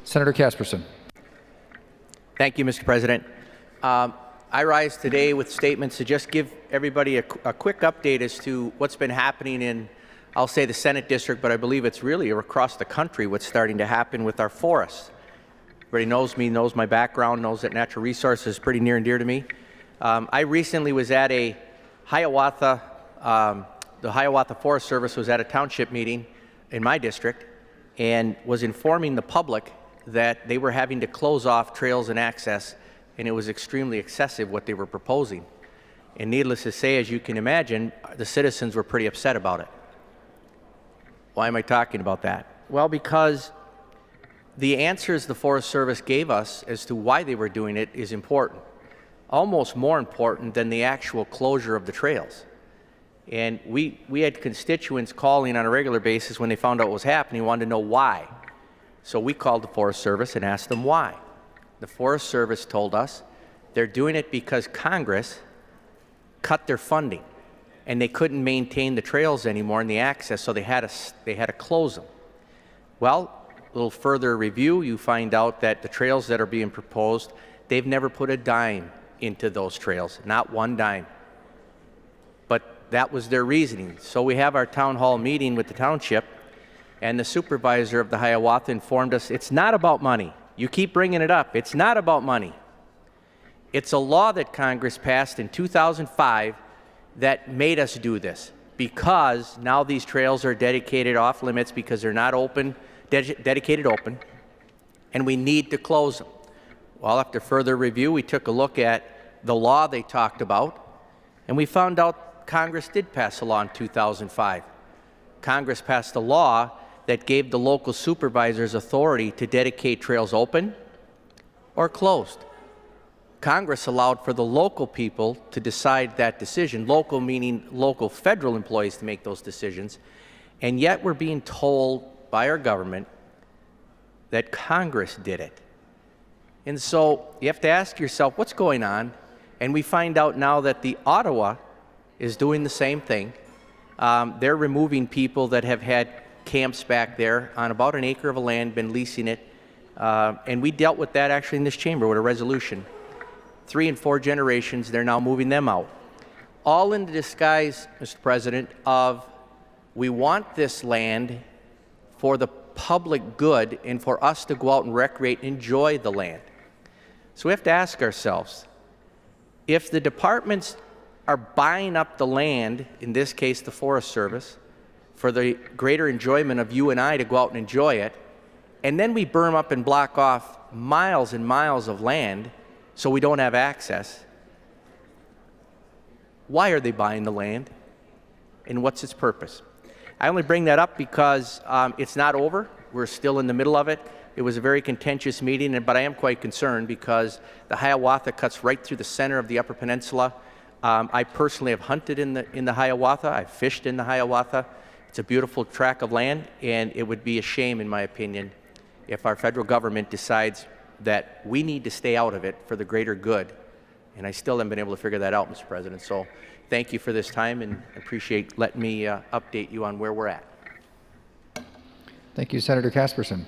Senator Casperson. Thank you, Mr. President. I rise today with statements to just give everybody a quick update as to what's been happening in, I'll say, the Senate district, but I believe it's really across the country what's starting to happen with our forests. Everybody knows me, knows my background, knows that natural resources is pretty near and dear to me. I recently was at a Hiawatha, the Hiawatha Forest Service was at a township meeting in my district and was informing the public that they were having to close off trails and access, and it was extremely excessive what they were proposing. And needless to say, as you can imagine, the citizens were pretty upset about it. Why am I talking about that? Well, because the answers the Forest Service gave us as to why they were doing it is important, almost more important than the actual closure of the trails. And we had constituents calling on a regular basis when they found out what was happening, wanted to know why. So we called the Forest Service and asked them why. The Forest Service told us they're doing it because Congress cut their funding and they couldn't maintain the trails anymore and the access, so they had to close them. Well, a little further review, you find out that the trails that are being proposed, they've never put a dime into those trails, not one dime. But that was their reasoning. So we have our town hall meeting with the township, and the supervisor of the Hiawatha informed us it's not about money. You keep bringing it up. It's not about money. It's a law that Congress passed in 2005 that made us do this, because now these trails are dedicated off limits because they're not open, dedicated open, and we need to close them. Well, after further review, we took a look at the law they talked about, and we found out Congress did pass a law in 2005. Congress passed a law that gave the local supervisors authority to dedicate trails open or closed. Congress allowed for the local people to decide that decision, local meaning local federal employees to make those decisions, and yet we're being told by our government that Congress did it. And so you have to ask yourself, what's going on? And we find out now that the Ottawa is doing the same thing. They're removing people that have had camps back there on about an acre of land, been leasing it, and we dealt with that actually in this chamber with a resolution. 3 and 4 generations, they're now moving them out. All in the disguise, Mr. President, of we want this land for the public good and for us to go out and recreate and enjoy the land. So we have to ask ourselves, if the departments are buying up the land, in this case the Forest Service, for the greater enjoyment of you and I to go out and enjoy it, and then we burn up and block off miles and miles of land so we don't have access, why are they buying the land and what's its purpose? I only bring that up because it's not over. We're still in the middle of it. It was a very contentious meeting, but I am quite concerned because the Hiawatha cuts right through the center of the Upper Peninsula. I personally have hunted in the Hiawatha. I've fished in the Hiawatha. It's a beautiful tract of land, and it would be a shame, in my opinion, if our federal government decides that we need to stay out of it for the greater good. And I still haven't been able to figure that out, Mr. President. So thank you for this time, and appreciate letting me update you on where we're at. Thank you, Senator Casperson.